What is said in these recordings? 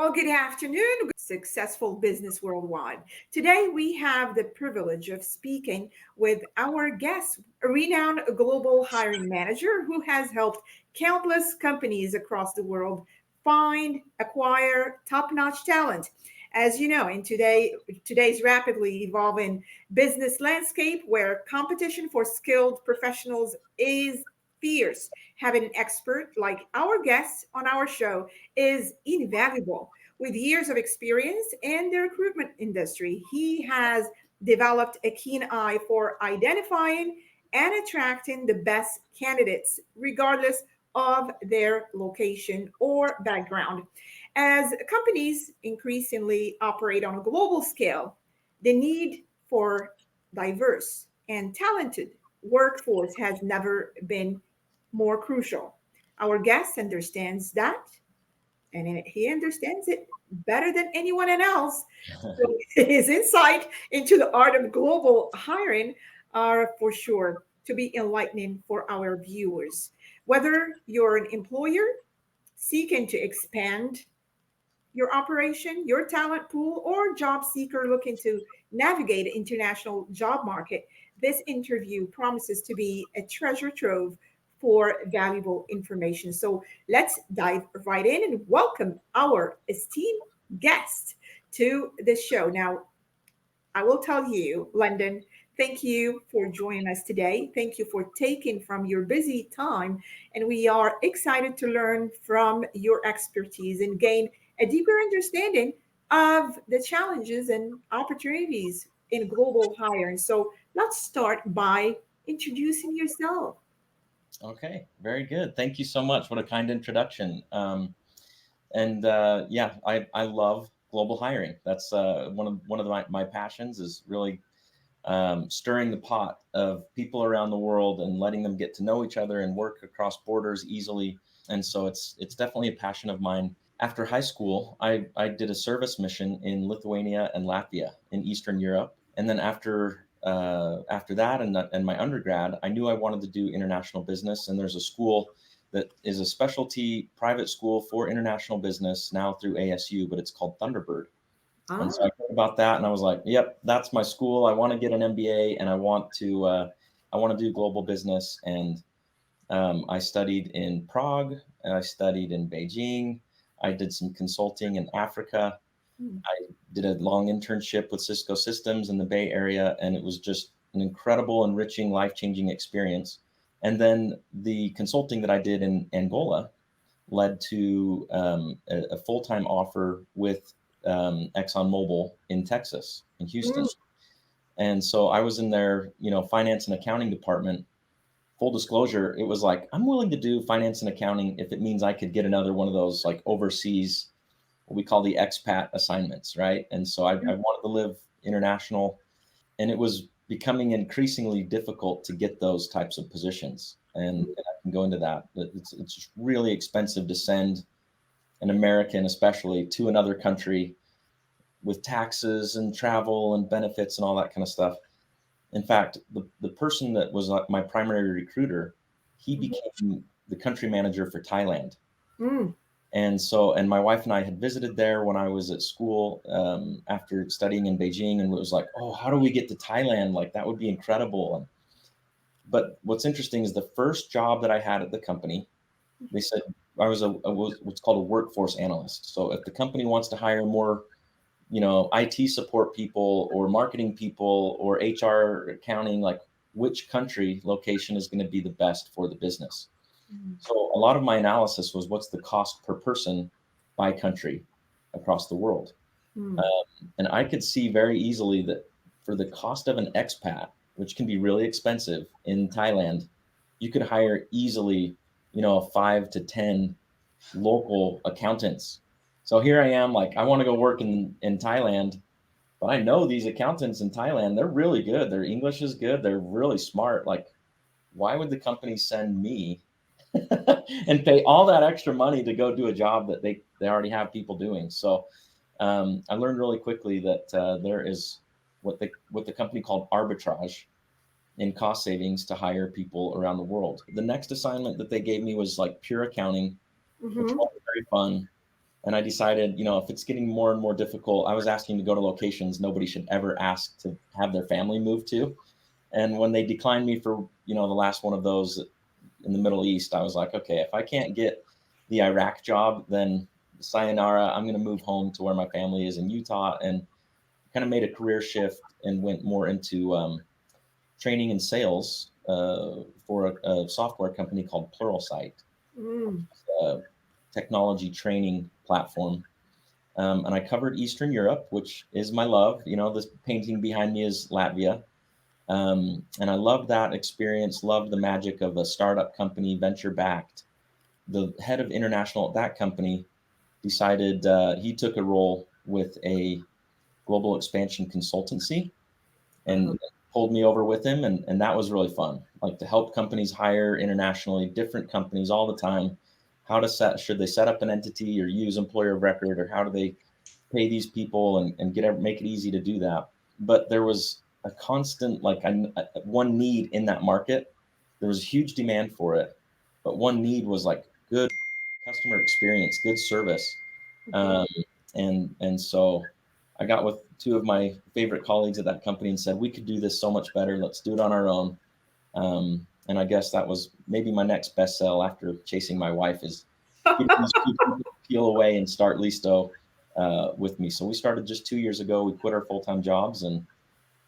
Well, good afternoon, successful business worldwide. Today, we have the privilege of speaking with our guest, a renowned global hiring manager who has helped countless companies across the world find, acquire top-notch talent. As you know, in today's rapidly evolving business landscape where competition for skilled professionals is fierce, having an expert like our guest on our show is invaluable. With years of experience in the recruitment industry, he has developed a keen eye for identifying and attracting the best candidates, regardless of their location or background. As companies increasingly operate on a global scale, the need for diverse and talented workforce has never been more crucial. Our guest understands that, and he understands it better than anyone else. So his insight into the art of global hiring are for sure to be enlightening for our viewers. Whether you're an employer seeking to expand your operation, your talent pool, or job seeker looking to navigate the international job market, this interview promises to be a treasure trove for valuable information. So let's dive right in and welcome our esteemed guest to the show. Now, I will tell you, London, thank you for joining us today. Thank you for taking from your busy time. And we are excited to learn from your expertise and gain a deeper understanding of the challenges and opportunities in global hiring. So let's start by introducing yourself. Okay, very good. Thank you so much. What a kind introduction. And yeah, I love global hiring. That's one of my passions is really stirring the pot of people around the world and letting them get to know each other and work across borders easily. And so it's definitely a passion of mine. After high school, I did a service mission in Lithuania and Latvia in Eastern Europe, and then after that and my undergrad, I knew I wanted to do international business. And there's a school that is a specialty private school for international business now through ASU, but it's called Thunderbird. And so Ah, I heard about that, and I was like, "Yep, that's my school. I want to get an MBA, and I want to do global business." And I studied in Prague, and I studied in Beijing. I did some consulting in Africa. hmm, I did a long internship with Cisco Systems in the Bay Area, and it was just an incredible, enriching, life-changing experience. And then the consulting that I did in Angola led to a full-time offer with ExxonMobil in Texas, in hmm, Houston. And so I was in their, finance and accounting department. Full disclosure, it was like, I'm willing to do finance and accounting if it means I could get another one of those like overseas, what we call the expat assignments, right? And so I wanted to live international, and it was becoming increasingly difficult to get those types of positions. And I can go into that. But it's just really expensive to send an American, especially, to another country with taxes and travel and benefits and all that kind of stuff. In fact, the person that was like my primary recruiter, he became the country manager for Thailand. hmm, And my wife and I had visited there when I was at school after studying in Beijing, and it was like, oh, how do we get to Thailand? Like that would be incredible. But what's interesting is the first job that I had at the company, they said I was what's called a workforce analyst. So if the company wants to hire more, IT support people or marketing people or HR accounting, like which country location is going to be the best for the business. hmm, So a lot of my analysis was what's the cost per person by country across the world. hmm, And I could see very easily that for the cost of an expat, which can be really expensive in Thailand, you could hire easily, 5 to 10 local accountants. So here I am, like, I want to go work in Thailand, but I know these accountants in Thailand, they're really good. Their English is good. They're really smart. Like, why would the company send me and pay all that extra money to go do a job that they already have people doing? So I learned really quickly that there is what the company called arbitrage in cost savings to hire people around the world. The next assignment that they gave me was like pure accounting, which hmm, was very fun. And I decided, if it's getting more and more difficult, I was asking to go to locations nobody should ever ask to have their family move to. And when they declined me for, the last one of those in the Middle East, I was like, okay, if I can't get the Iraq job, then sayonara, I'm going to move home to where my family is in Utah, and kind of made a career shift and went more into training and sales for a software company called Pluralsight, Mm. a technology training platform. And I covered Eastern Europe, which is my love. This painting behind me is Latvia. And I love that experience, love the magic of a startup company, venture backed. The head of international at that company decided he took a role with a global expansion consultancy Uh-huh. and pulled me over with him. And that was really fun, like to help companies hire internationally, different companies all the time. Should they set up an entity or use employer of record, or how do they pay these people and make it easy to do that? But there was a constant, one need in that market. There was a huge demand for it, but one need was like good customer experience, good service. Mhm. Um, and so I got with two of my favorite colleagues at that company and said, we could do this so much better. Let's do it on our own. And I guess that was maybe my next best sell after chasing my wife, is getting these people to peel away and start Listo with me. So we started just 2 years ago. We quit our full-time jobs and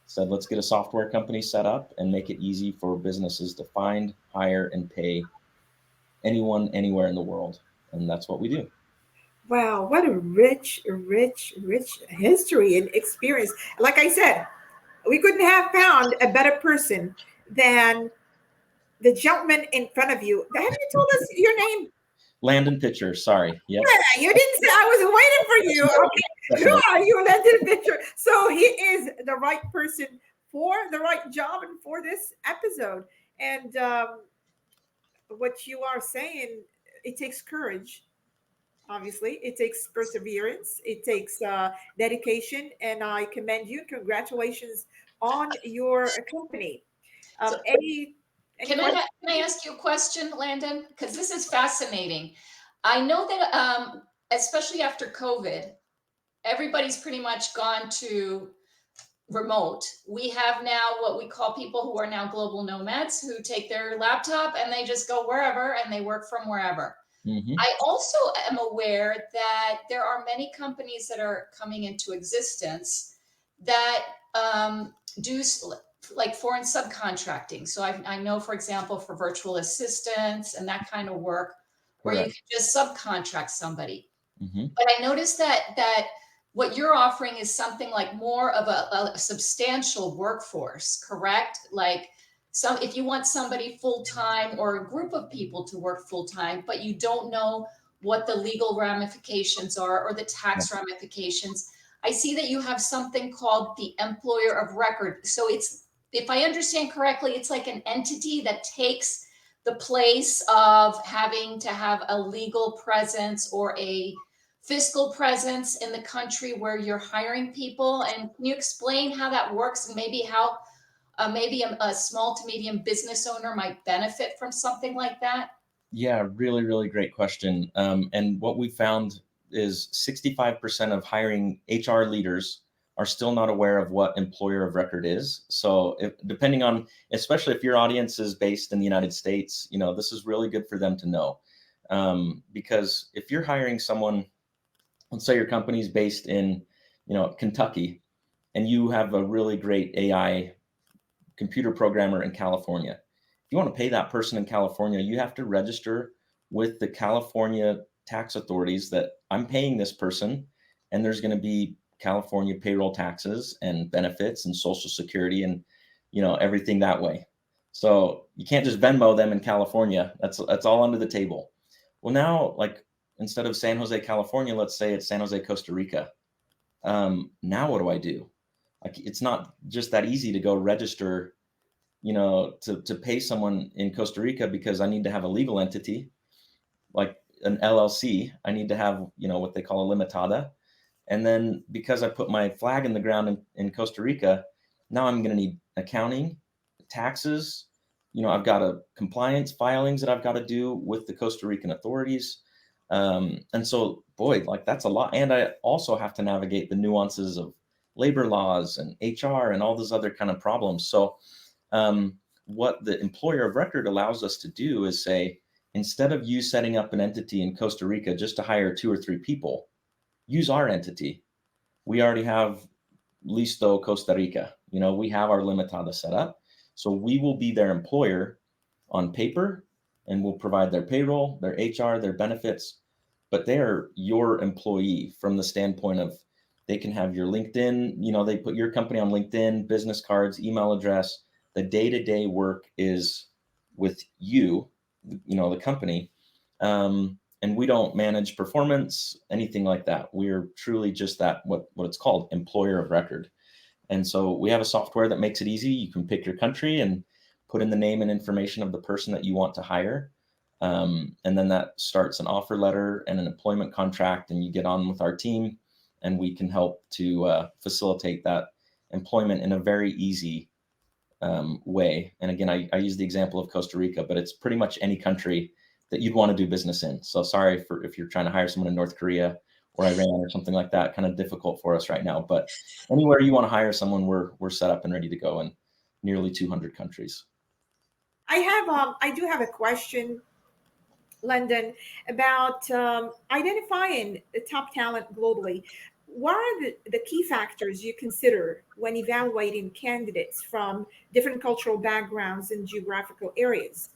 said, let's get a software company set up and make it easy for businesses to find, hire, and pay anyone, anywhere in the world. And that's what we do. Wow, what a rich, rich, rich history and experience. Like I said, we couldn't have found a better person than the gentleman in front of you. Have you told us your name? Landon Pitcher, sorry. Yep. Yeah, you didn't say. I was waiting for you. Okay, who Definitely. are you, Landon Pitcher? So he is the right person for the right job and for this episode. And what you are saying, it takes courage. Obviously, it takes perseverance. It takes dedication, and I commend you. Congratulations on your company. So Any questions? can I ask you a question, Landon? Because this is fascinating. I know that especially after COVID, everybody's pretty much gone to remote. We have now what we call people who are now global nomads, who take their laptop and they just go wherever and they work from wherever. Mm-hmm. I also am aware that there are many companies that are coming into existence that do like foreign subcontracting. So I know, for example, for virtual assistants and that kind of work, where you Correct. can just subcontract somebody. Mm-hmm. But I noticed that what you're offering is something like more of a substantial workforce, correct? Like if you want somebody full time or a group of people to work full time, but you don't know what the legal ramifications are or the Yeah. tax ramifications. I see that you have something called the employer of record. So it's, if I understand correctly, it's like an entity that takes the place of having to have a legal presence or a fiscal presence in the country where you're hiring people. And can you explain how that works, and maybe how maybe a small to medium business owner might benefit from something like that? Yeah, really, really great question. And what we found is 65% of hiring HR leaders are still not aware of what employer of record is. So, depending on, especially if your audience is based in the United States, this is really good for them to know. Because if you're hiring someone, let's say your company's based in, Kentucky, and you have a really great AI computer programmer in California. If you want to pay that person in California, you have to register with the California tax authorities that I'm paying this person, and there's going to be California payroll taxes and benefits and social security and everything that way. So you can't just Venmo them in California. That's all under the table. Well, now, like, instead of San Jose, California, let's say it's San Jose, Costa Rica. Now what do I do? Like, it's not just that easy to go register, to pay someone in Costa Rica, because I need to have a legal entity like an LLC. I need to have, what they call a limitada. And then because I put my flag in the ground in Costa Rica, now I'm going to need accounting, taxes. I've got a compliance filings that I've got to do with the Costa Rican authorities. And so, boy, like that's a lot. And I also have to navigate the nuances of labor laws and HR and all those other kind of problems. So what the employer of record allows us to do is say, instead of you setting up an entity in Costa Rica just to hire 2 or 3 people, use our entity. We already have Listo Costa Rica. We have our limitada set up. So we will be their employer on paper, and we'll provide their payroll, their HR, their benefits, but they are your employee from the standpoint of they can have your LinkedIn, they put your company on LinkedIn, business cards, email address. The day-to-day work is with you, the company. And we don't manage performance, anything like that. We're truly just that, what it's called, employer of record. And so we have a software that makes it easy. You can pick your country and put in the name and information of the person that you want to hire. And then that starts an offer letter and an employment contract, and you get on with our team, and we can help to facilitate that employment in a very easy way. And again, I use the example of Costa Rica, but it's pretty much any country that you'd want to do business in. So sorry for if you're trying to hire someone in North Korea or Iran or something like that, kind of difficult for us right now. But anywhere you want to hire someone, we're set up and ready to go in nearly 200 countries. I do have a question, Landon, about identifying the top talent globally. What are the key factors you consider when evaluating candidates from different cultural backgrounds and geographical areas?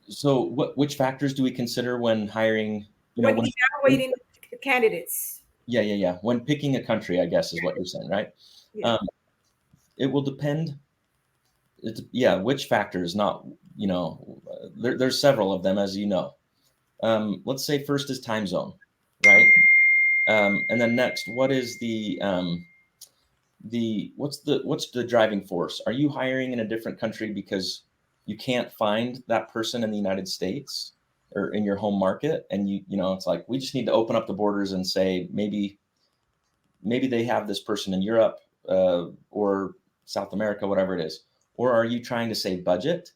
So which factors do we consider when hiring, When evaluating candidates? Yeah. When picking a country, I guess is what you're saying, right? Yeah. It will depend. Which factors, not, there's several of them, as you know. Let's say first is time zone, right? And then next, what is what's the driving force? Are you hiring in a different country because you can't find that person in the United States or in your home market? And it's like, we just need to open up the borders and say, maybe they have this person in Europe or South America, whatever it is. Or are you trying to save budget?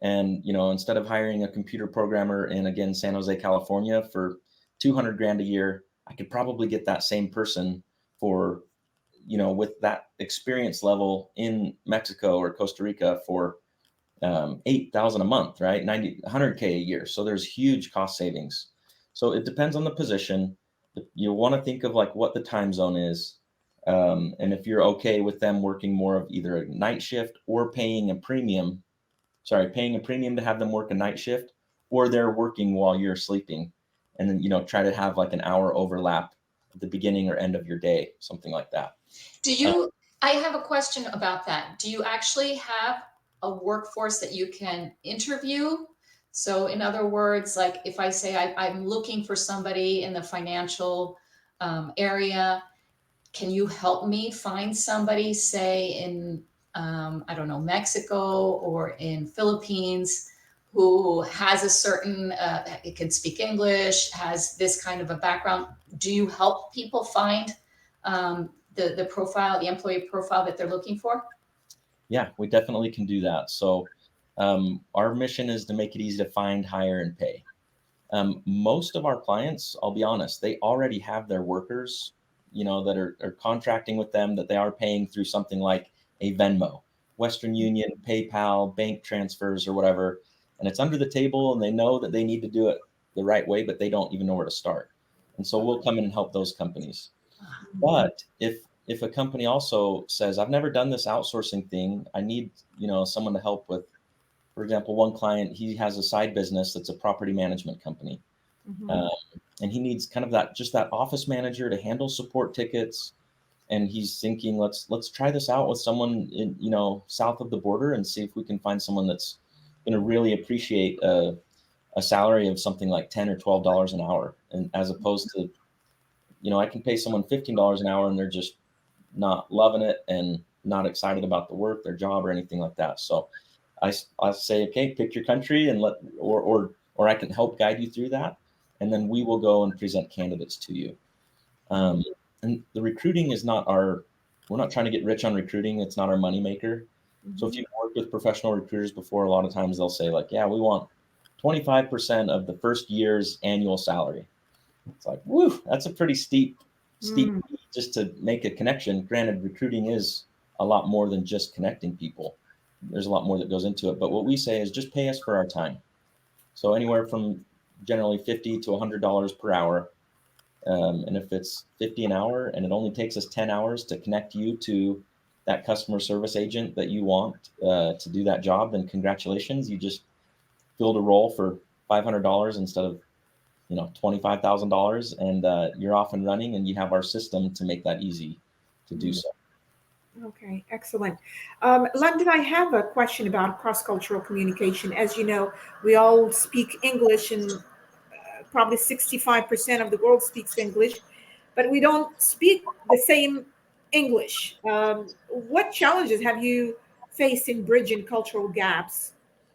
And, instead of hiring a computer programmer in, again, San Jose, California for 200 grand a year, I could probably get that same person for, with that experience level in Mexico or Costa Rica for 8,000 a month, right? 100K a year. So there's huge cost savings. So it depends on the position. You want to think of like what the time zone is. And if you're okay with them working more of either a night shift or paying a premium to have them work a night shift, or they're working while you're sleeping, and then, try to have like an hour overlap at the beginning or end of your day, something like that. I have a question about that. Do you actually have a workforce that you can interview? So in other words, like if I say I'm looking for somebody in the financial area, can you help me find somebody, say in, I don't know, Mexico or in Philippines, who has a certain, it can speak English, has this kind of a background? Do you help people find the profile, the employee profile that they're looking for? Yeah, we definitely can do that. So our mission is to make it easy to find, hire, and pay. Most of our clients, I'll be honest, they already have their workers, that are contracting with them, that they are paying through something like a Venmo, Western Union, PayPal, bank transfers, or whatever. And it's under the table, and they know that they need to do it the right way, but they don't even know where to start. And so we'll come in and help those companies. But if a company also says, I've never done this outsourcing thing, I need, someone to help with, for example, one client, he has a side business that's a property management company. Mhm. And he needs kind of that office manager to handle support tickets. And he's thinking, let's try this out with someone in, south of the border, and see if we can find someone that's going to really appreciate a salary of something like $10 or $12 an hour. And as opposed to, I can pay someone $15 an hour and they're just not loving it and not excited about the work, their job, or anything like that. So I say, okay, pick your country and or I can help guide you through that. And then we will go and present candidates to you. And the recruiting is we're not trying to get rich on recruiting. It's not our moneymaker. So if you've worked with professional recruiters before, a lot of times they'll say like, yeah, we want 25% of the first year's annual salary. It's like, woo, that's a pretty steep Mm. just to make a connection. Granted, recruiting is a lot more than just connecting people. There's a lot more that goes into it. But what we say is just pay us for our time. So anywhere from generally $50 to $100 per hour. And if it's 50 an hour and it only takes us 10 hours to connect you to that customer service agent that you want to do that job, then congratulations, you just filled a role for $500 instead of $25,000, and you're off and running, and you have our system to make that easy to do so. Okay, excellent. London, I have a question about cross-cultural communication. As you know, we all speak English, and probably 65% of the world speaks English, but we don't speak the same English. What challenges have you faced in bridging cultural gaps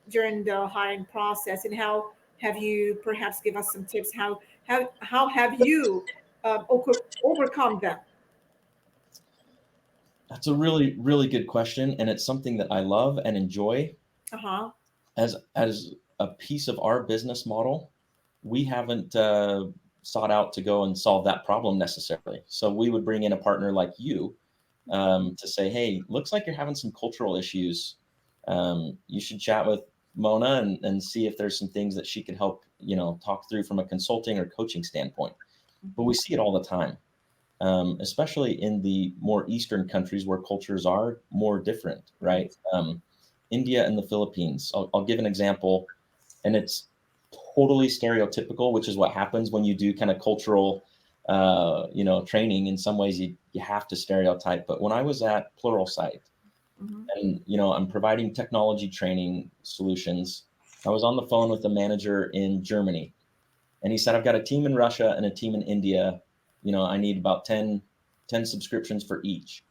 during the hiring process, and how have you perhaps give us some tips? How have you overcome them? That's a really, really good question, and it's something that I love and enjoy. Uh-huh. As a piece of our business model, we haven't sought out to go and solve that problem necessarily. So we would bring in a partner like you to say, hey, looks like you're having some cultural issues. You should chat with Mona and see if there's some things that she could help, talk through from a consulting or coaching standpoint. But we see it all the time, especially in the more Eastern countries where cultures are more different, right? India and the Philippines. I'll give an example, and it's totally stereotypical, which is what happens when you do kind of cultural, training. In some ways, you have to stereotype. But when I was at Pluralsight, and I'm providing technology training solutions, I was on the phone with the manager in Germany, and he said, I've got a team in Russia and a team in India. I need about 10 subscriptions for each.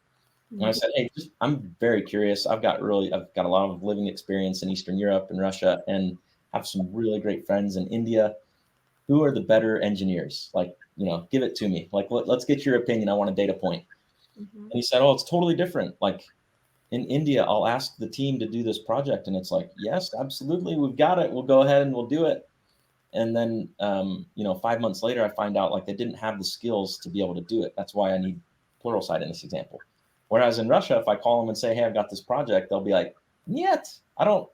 And I said, hey, I'm very curious. I've got a lot of living experience in Eastern Europe and Russia, and have some really great friends in India. Who are the better engineers? Like, give it to me. Like, let's get your opinion. I want a data point. And he said, oh, it's totally different. Like in India, I'll ask the team to do this project. And it's like, yes, absolutely. We've got it. We'll go ahead and we'll do it. And then, 5 months later, I find out like they didn't have the skills to be able to do it. That's why I need Pluralsight in this example. Whereas in Russia, if I call them and say, hey, I've got this project, they'll be like, yet,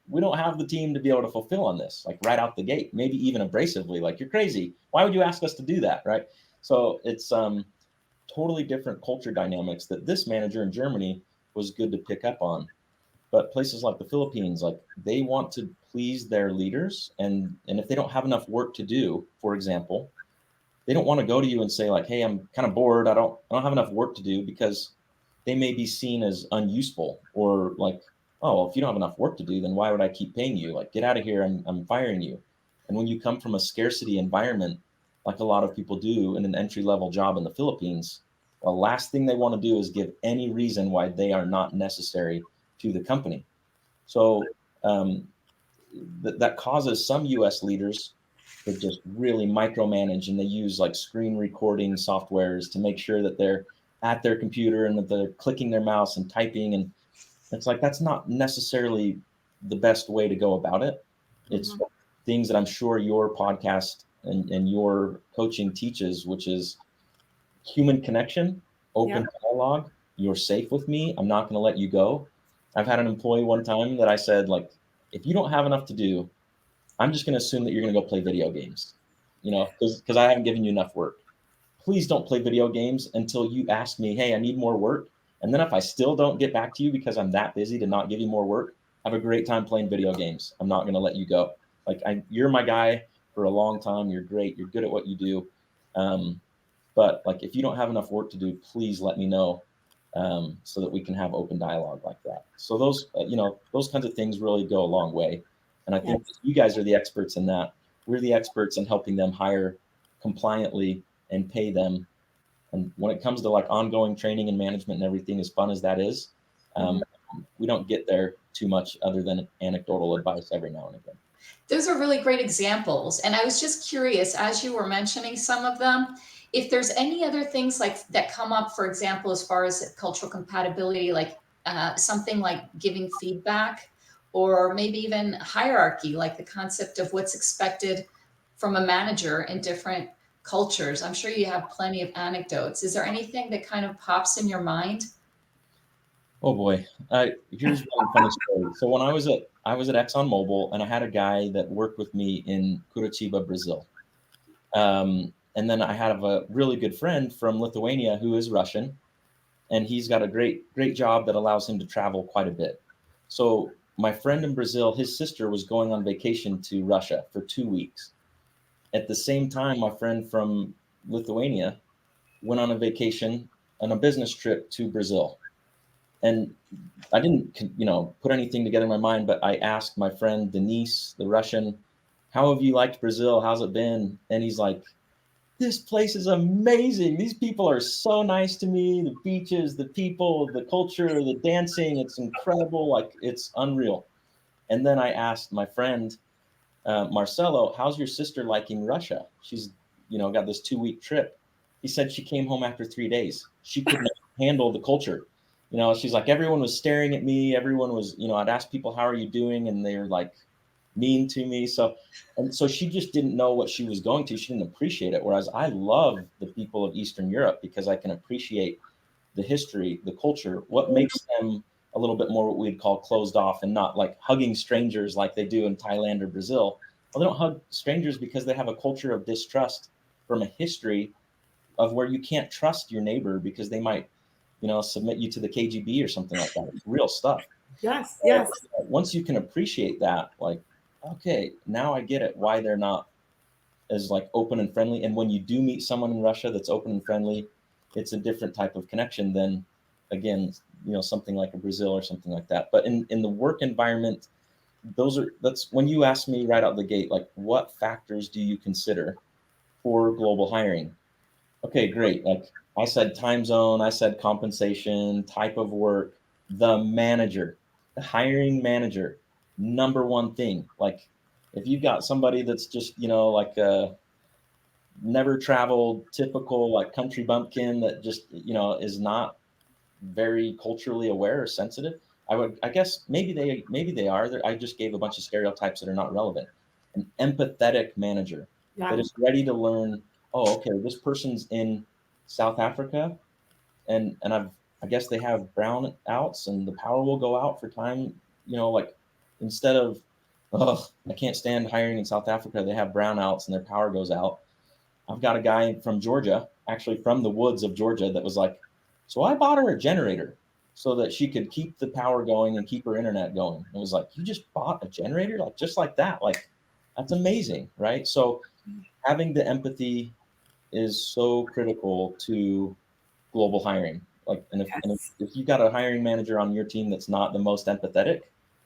we don't have the team to be able to fulfill on this, like right out the gate, maybe even abrasively, like, you're crazy. Why would you ask us to do that, right? So it's totally different culture dynamics that this manager in Germany was good to pick up on. But places like the Philippines, like they want to please their leaders. And if they don't have enough work to do, for example, they don't want to go to you and say like, hey, I'm kind of bored. I don't have enough work to do, because they may be seen as unuseful, or like, oh, if you don't have enough work to do, then why would I keep paying you? Like, get out of here. I'm firing you. And when you come from a scarcity environment, like a lot of people do in an entry-level job in the Philippines, the last thing they want to do is give any reason why they are not necessary to the company. So that causes some US leaders to just really micromanage, and they use like screen recording softwares to make sure that they're at their computer and that they're clicking their mouse and typing. And it's like, that's not necessarily the best way to go about it. It's things that I'm sure your podcast and your coaching teaches, which is human connection, open dialogue. You're safe with me. I'm not going to let you go. I've had an employee one time that I said, like, if you don't have enough to do, I'm just going to assume that you're going to go play video games, because I haven't given you enough work. Please don't play video games until you ask me, hey, I need more work. And then if I still don't get back to you because I'm that busy to not give you more work, have a great time playing video games. I'm not going to let you go. Like, you're my guy for a long time. You're great. You're good at what you do. But like, if you don't have enough work to do, please let me know, so that we can have open dialogue like that. So those kinds of things really go a long way. And I think you guys are the experts in that. We're the experts in helping them hire compliantly and pay them. And when it comes to like ongoing training and management and everything, as fun as that is, we don't get there too much other than anecdotal advice every now and again. Those are really great examples. And I was just curious, as you were mentioning some of them, if there's any other things like that come up, for example, as far as cultural compatibility, like something like giving feedback, or maybe even hierarchy, like the concept of what's expected from a manager in different cultures. I'm sure you have plenty of anecdotes. Is there anything that kind of pops in your mind? Oh boy. Here's one funny story. So when I was at ExxonMobil, and I had a guy that worked with me in Curitiba, Brazil. And then I had a really good friend from Lithuania who is Russian, and he's got a great job that allows him to travel quite a bit. So my friend in Brazil, his sister was going on vacation to Russia for 2 weeks. At the same time, my friend from Lithuania went on a vacation on a business trip to Brazil. And I didn't, put anything together in my mind, but I asked my friend Denise, the Russian, how have you liked Brazil? How's it been? And he's like, this place is amazing. These people are so nice to me. The beaches, the people, the culture, the dancing, it's incredible. Like, it's unreal. And then I asked my friend, Marcelo, how's your sister liking Russia? She's, got this 2 week trip. He said she came home after 3 days. She could not handle the culture. She's like, everyone was staring at me. Everyone was, I'd ask people, how are you doing? And they were like mean to me. So she just didn't know what she was going to. She didn't appreciate it. Whereas I love the people of Eastern Europe because I can appreciate the history, the culture, what makes them a little bit more what we'd call closed off and not like hugging strangers like they do in Thailand or Brazil. Well, they don't hug strangers because they have a culture of distrust from a history of where you can't trust your neighbor because they might, submit you to the KGB or something like that. It's real stuff. Yes, yes. Once you can appreciate that, like, okay, now I get it, why they're not as like open and friendly. And when you do meet someone in Russia that's open and friendly, it's a different type of connection than, again, something like a Brazil or something like that. But in the work environment, that's when you ask me right out the gate, like, what factors do you consider for global hiring? Okay, great. Like I said, time zone, I said compensation, type of work, the manager, the hiring manager, number one thing. Like if you've got somebody that's just, like never traveled, typical like country bumpkin that just, is not very culturally aware or sensitive, I guess maybe they are. I just gave a bunch of stereotypes that are not relevant. An empathetic manager that Yeah. is ready to learn, oh, okay, this person's in South Africa and I guess they have brownouts and the power will go out for time, like instead of, oh, I can't stand hiring in South Africa, they have brownouts and their power goes out. I've got a guy from Georgia, actually from the woods of Georgia, that was like, so I bought her a generator so that she could keep the power going and keep her internet going. It was like, you just bought a generator? Like, just like that? Like, that's amazing, right? So having the empathy is so critical to global hiring. Like, and Yes. if you've got a hiring manager on your team that's not the most empathetic,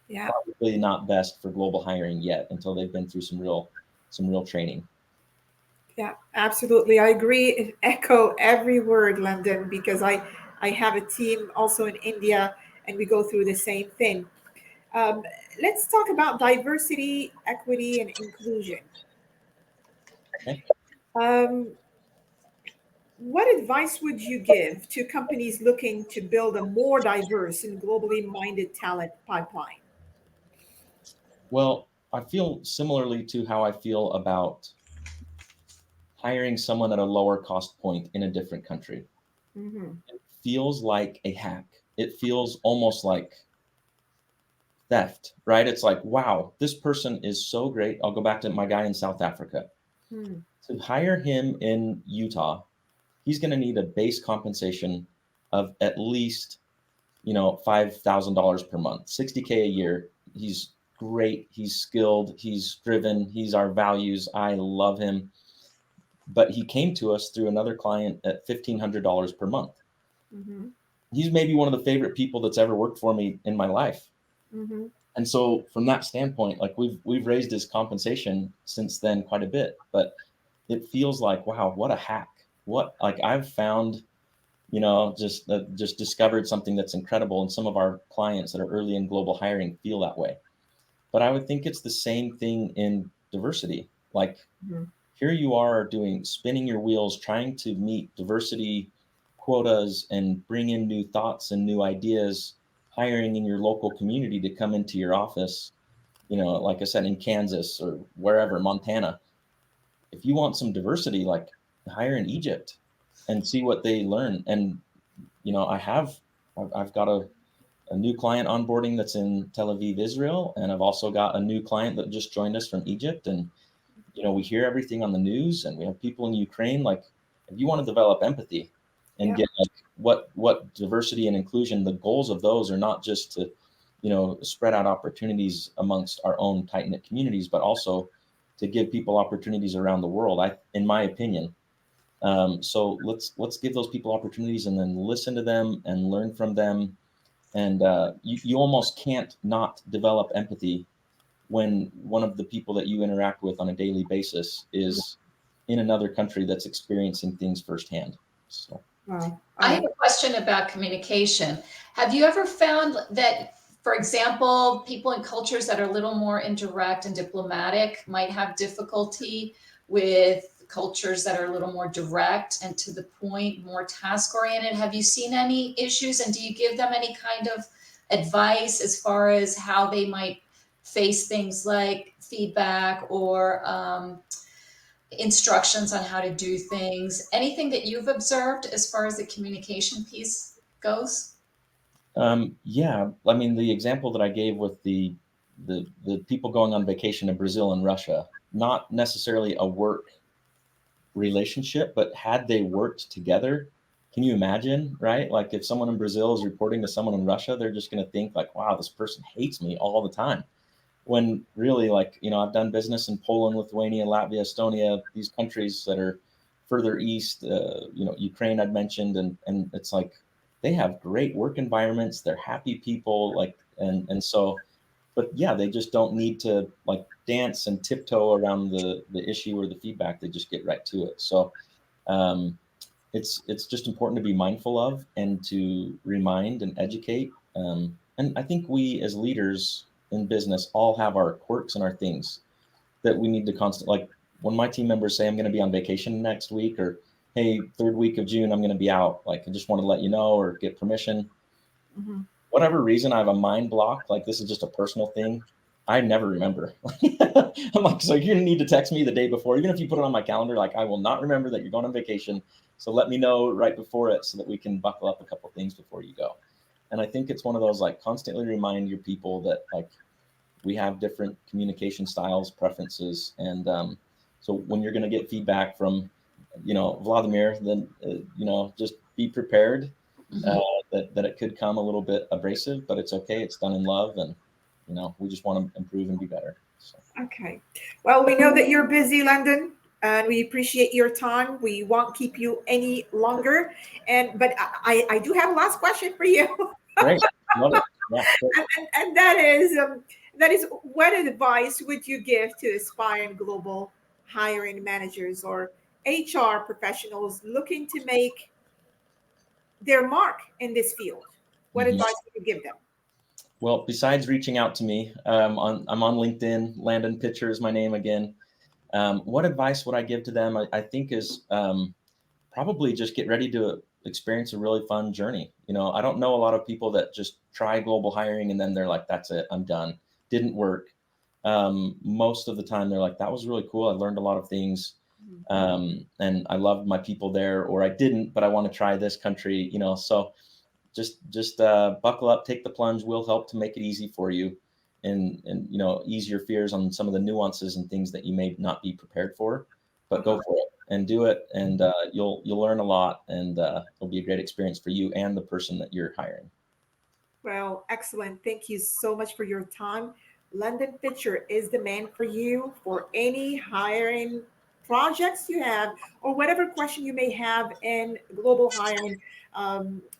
Yeah. probably not best for global hiring yet until they've been through some real training. Yeah, absolutely. I agree and echo every word, Landon, because I have a team also in India and we go through the same thing. Um, let's talk about diversity, equity, and inclusion. Okay. Um, what advice would you give to companies looking to build a more diverse and globally minded talent pipeline? Well, I feel similarly to how I feel about hiring someone at a lower cost point in a different country. Hmm. It feels like a hack. It feels almost like theft, right? It's like, wow, this person is so great. I'll go back to my guy in South Africa. Hmm. To hire him in Utah, he's going to need a base compensation of at least, $5,000 per month, 60K a year. He's great. He's skilled. He's driven. He's our values. I love him. But he came to us through another client at $1,500 per month. Hmm. He's maybe one of the favorite people that's ever worked for me in my life. Hmm. And so from that standpoint, like we've raised his compensation since then quite a bit, but it feels like, wow, what a hack. What, like I've found, just discovered something that's incredible. And some of our clients that are early in global hiring feel that way. But I would think it's the same thing in diversity. Like Hmm. here you are spinning your wheels, trying to meet diversity quotas and bring in new thoughts and new ideas hiring in your local community to come into your office, like I said, in Kansas or wherever, Montana, if you want some diversity, like hire in Egypt and see what they learn. And, I've got a new client onboarding that's in Tel Aviv, Israel. And I've also got a new client that just joined us from Egypt. And, we hear everything on the news, and we have people in Ukraine. Like, if you want to develop empathy and get like what diversity and inclusion, the goals of those are not just to, spread out opportunities amongst our own tight-knit communities, but also to give people opportunities around the world, in my opinion. So let's give those people opportunities and then listen to them and learn from them. And you almost can't not develop empathy when one of the people that you interact with on a daily basis is in another country that's experiencing things firsthand. So I have a question about communication. Have you ever found that, for example, people in cultures that are a little more indirect and diplomatic might have difficulty with cultures that are a little more direct and to the point, more task oriented? Have you seen any issues, and do you give them any kind of advice as far as how they might face things like feedback or instructions on how to do things? Anything that you've observed as far as the communication piece goes? Yeah, I mean, the example that I gave with the people going on vacation in Brazil and Russia, not necessarily a work relationship, but had they worked together, can you imagine, right? Like, if someone in Brazil is reporting to someone in Russia, they're just going to think like, wow, this person hates me all the time. When really, like, I've done business in Poland, Lithuania, Latvia, Estonia, these countries that are further east, Ukraine I'd mentioned, and it's like they have great work environments, they're happy people, like, and so, but yeah, they just don't need to like dance and tiptoe around the issue or the feedback. They just get right to it. So it's just important to be mindful of and to remind and educate. And I think we as leaders in business all have our quirks and our things that we need to constantly, like when my team members say I'm going to be on vacation next week, or hey, third week of June I'm going to be out, like I just want to let you know or get permission. Mm-hmm. Whatever reason, I have a mind block, like this is just a personal thing, I never remember. I'm like, so you're gonna need to text me the day before, even if you put it on my calendar, like I will not remember that you're going on vacation, so let me know right before it so that we can buckle up a couple things before you go. And I think it's one of those, like, constantly remind your people that like we have different communication styles, preferences, and so when you're going to get feedback from Vladimir, then just be prepared that it could come a little bit abrasive, but it's okay, it's done in love, and we just want to improve and be better. So. Okay, well, we know that you're busy, Landon, and we appreciate your time. We won't keep you any longer, but I do have a last question for you. Great, love it. Yeah, and that is what advice would you give to aspiring global hiring managers or HR professionals looking to make their mark in this field? What advice would you give them? Well, besides reaching out to me, I'm on LinkedIn. Landon Pitcher is my name again. What advice would I give to them? I think is probably just get ready to experience a really fun journey. I don't know a lot of people that just try global hiring and then they're like, that's it, I'm done. Didn't work. Most of the time they're like, that was really cool, I learned a lot of things, and I loved my people there, or I didn't, but I want to try this country. So just buckle up, take the plunge. We'll help to make it easy for you, and ease your fears on some of the nuances and things that you may not be prepared for, but go for it and do it, and you'll learn a lot, and it'll be a great experience for you and the person that you're hiring. Well, excellent. Thank you so much for your time. Landon Pitcher is the man for you for any hiring projects you have, or whatever question you may have in global hiring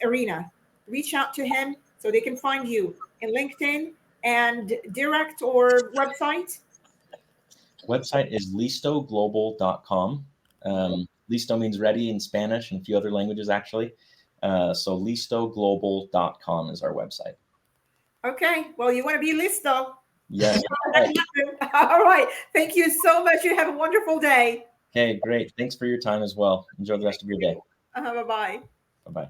arena. Reach out to him so they can find you in LinkedIn and direct or website. Website is listoglobal.com. Listo means ready in Spanish and a few other languages, actually. So listoglobal.com is our website. Okay. Well, you want to be Listo. Yes. All right. Thank you so much. You have a wonderful day. Okay, great. Thanks for your time as well. Enjoy the rest of your day. Bye-bye. Bye-bye.